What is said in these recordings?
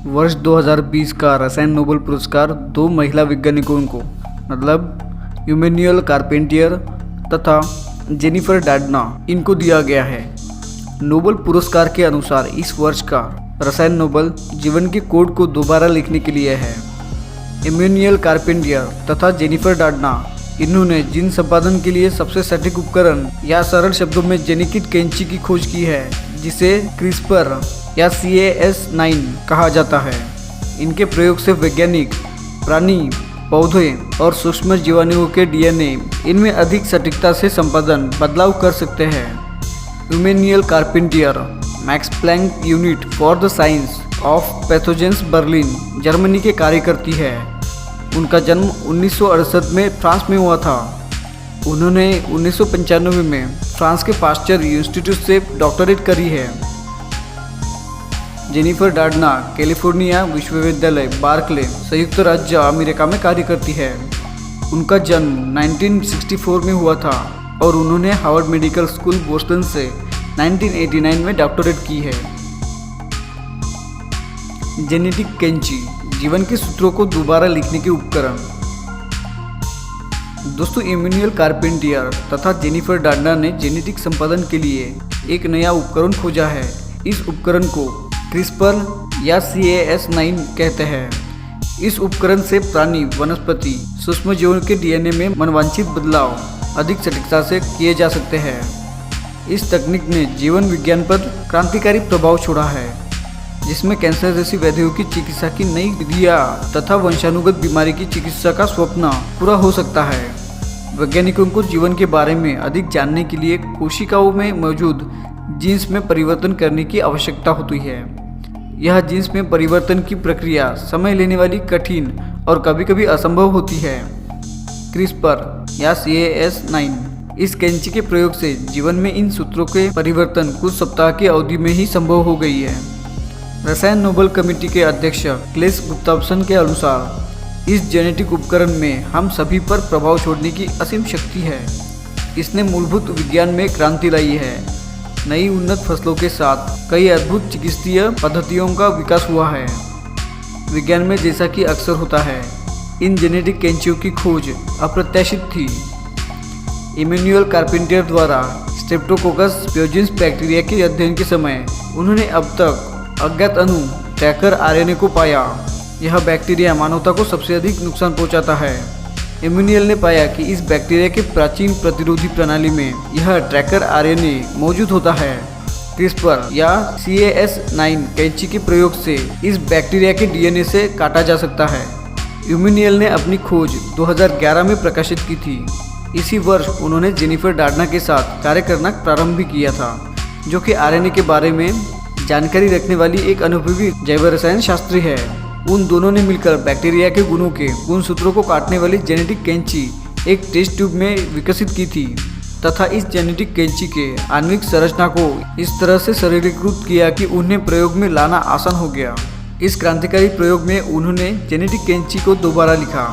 वर्ष 2020 का रसायन नोबेल पुरस्कार दो महिला वैज्ञानिकों को मतलब इमैनुअल कार्पेंटियर तथा जेनिफर डार्डना इनको दिया गया है। नोबेल पुरस्कार के अनुसार इस वर्ष का रसायन नोबेल जीवन के कोड को दोबारा लिखने के लिए है। इमैनुअल कार्पेंटियर तथा जेनिफर डार्डना इन्होंने जीन संपादन के लिए सबसे सटीक उपकरण या सरल शब्दों में जेनेटिक कैंची की खोज की है, जिसे क्रिस्पर या CAS9 कहा जाता है। इनके प्रयोग से वैज्ञानिक प्राणी, पौधे और सूक्ष्म जीवाणुओं के DNA इनमें अधिक सटीकता से संपादन बदलाव कर सकते हैं। Emmanuelle Charpentier Max Planck Unit for the Science of Pathogens Berlin Germany के कार्य करती है। उनका जन्म 1968 में फ्रांस में हुआ था। उन्होंने 1995 में फ्रांस के पास्चर इंस्टीट्यूट से डॉक्टरेट करी है। जेनिफर डार्डना कैलिफोर्निया विश्वविद्यालय बार्कले संयुक्त राज्य अमेरिका में कार्य करती है। उनका जन्म 1964 में हुआ था और उन्होंने हार्वर्ड मेडिकल स्कूल बोस्टन से 1989 में डॉक्टरेट की है। जेनेटिक कैंची जीवन के सूत्रों को दोबारा लिखने के उपकरण। दोस्तों, इमैनुअल कार्पेंटियर तथा जेनिफर डार्डना ने जेनेटिक संपादन के लिए एक नया उपकरण खोजा है। इस उपकरण को क्रिस्पर या CAS9 कहते हैं। इस उपकरण से प्राणी, वनस्पति, सूक्ष्म जीवों के DNA में मनवांछित बदलाव अधिक सटीकता से किए जा सकते हैं। इस तकनीक ने जीवन विज्ञान पर क्रांतिकारी प्रभाव छोड़ा है, जिसमें कैंसर जैसी व्याधियों की चिकित्सा की नई विधियाँ तथा वंशानुगत बीमारी की चिकित्सा का स्वप्न पूरा हो सकता है। वैज्ञानिकों को जीवन के बारे में अधिक जानने के लिए कोशिकाओं में मौजूद जीन्स में परिवर्तन करने की आवश्यकता होती है। यह जीन्स में परिवर्तन की प्रक्रिया समय लेने वाली, कठिन और कभी कभी असंभव होती है। क्रिस्पर या CAS9 इस कैंची के प्रयोग से जीवन में इन सूत्रों के परिवर्तन कुछ सप्ताह की अवधि में ही संभव हो गई है। रसायन नोबेल कमेटी के अध्यक्ष क्लेस गुस्तावसन के अनुसार इस जेनेटिक उपकरण में हम सभी पर प्रभाव छोड़ने की असीम शक्ति है। इसने मूलभूत विज्ञान में क्रांति लाई है। नई उन्नत फसलों के साथ कई अद्भुत चिकित्सीय पद्धतियों का विकास हुआ है। विज्ञान में जैसा कि अक्सर होता है, इन जेनेटिक कैंचियों की खोज अप्रत्याशित थी। इमैनुअल कार्पेंटियर द्वारा स्ट्रेप्टोकोकस प्योजेंस बैक्टीरिया के अध्ययन के समय उन्होंने अब तक अज्ञात अणु ट्रैकर RNA को पाया। यह बैक्टीरिया मानवता को सबसे अधिक नुकसान पहुंचाता है। इमैनुअल ने पाया कि इस बैक्टीरिया के प्राचीन प्रतिरोधी प्रणाली में यह ट्रैकर RNA मौजूद होता है। क्रिस्पर या CAS9 कैंची के प्रयोग से इस बैक्टीरिया के DNA से काटा जा सकता है। इमैनुअल ने अपनी खोज 2011 में प्रकाशित की थी। इसी वर्ष उन्होंने जेनिफर डार्डना के साथ कार्य करना प्रारंभ भी किया था, जो कि RNA के बारे में जानकारी रखने वाली एक अनुभवी जैव रसायन शास्त्री है। उन दोनों ने मिलकर बैक्टीरिया के गुणों के गुणसूत्रों को काटने वाली जेनेटिक कैंची एक टेस्ट ट्यूब में विकसित की थी तथा इस जेनेटिक कैंची के आणविक संरचना को इस तरह से सरलीकृत किया कि उन्हें प्रयोग में लाना आसान हो गया। इस क्रांतिकारी प्रयोग में उन्होंने जेनेटिक कैंची को दोबारा लिखा।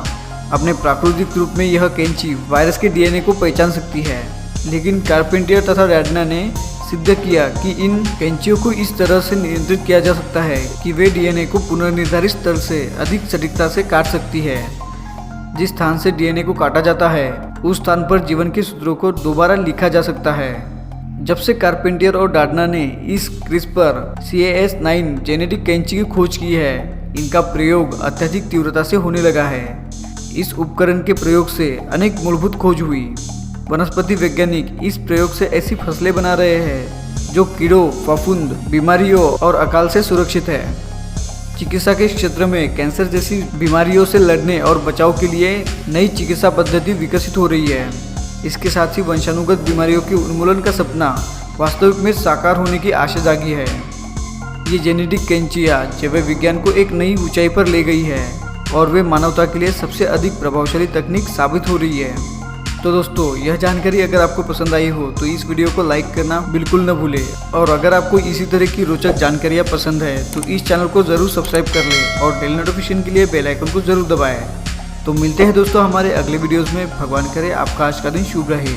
अपने प्राकृतिक रूप में यह कैंची वायरस के DNA को पहचान सकती है, लेकिन कार्पेंटियर तथा डार्डना ने सिद्ध किया कि इन कैंचियों को इस तरह से नियंत्रित किया जा सकता है कि वे DNA को पुनर्निर्धारित स्तर से अधिक सटीकता से काट सकती है। जिस स्थान से DNA को काटा जाता है, उस स्थान पर जीवन के सूत्रों को दोबारा लिखा जा सकता है। जब से कार्पेंटियर और डार्डना ने इस क्रिस्पर CAS9 जेनेटिक कैंची की खोज की है, इनका प्रयोग अत्यधिक तीव्रता से होने लगा है। इस उपकरण के प्रयोग से अनेक मूलभूत खोज हुई। वनस्पति वैज्ञानिक इस प्रयोग से ऐसी फसलें बना रहे हैं जो कीड़ों, फफूंद, बीमारियों और अकाल से सुरक्षित है। चिकित्सा के क्षेत्र में कैंसर जैसी बीमारियों से लड़ने और बचाव के लिए नई चिकित्सा पद्धति विकसित हो रही है। इसके साथ ही वंशानुगत बीमारियों के उन्मूलन का सपना वास्तविक में साकार होने की आशा जागी है। ये जेनेटिक कैंचियाँ जैव विज्ञान को एक नई ऊंचाई पर ले गई है और वे मानवता के लिए सबसे अधिक प्रभावशाली तकनीक साबित हो रही है। तो दोस्तों, यह जानकारी अगर आपको पसंद आई हो तो इस वीडियो को लाइक करना बिल्कुल न भूलें, और अगर आपको इसी तरह की रोचक जानकारियाँ पसंद है तो इस चैनल को ज़रूर सब्सक्राइब कर लें और डेली नोटिफिकेशन के लिए बेल आइकन को ज़रूर दबाएं। तो मिलते हैं दोस्तों हमारे अगले वीडियोज़ में। भगवान करे आपका आज का दिन शुभ रहे।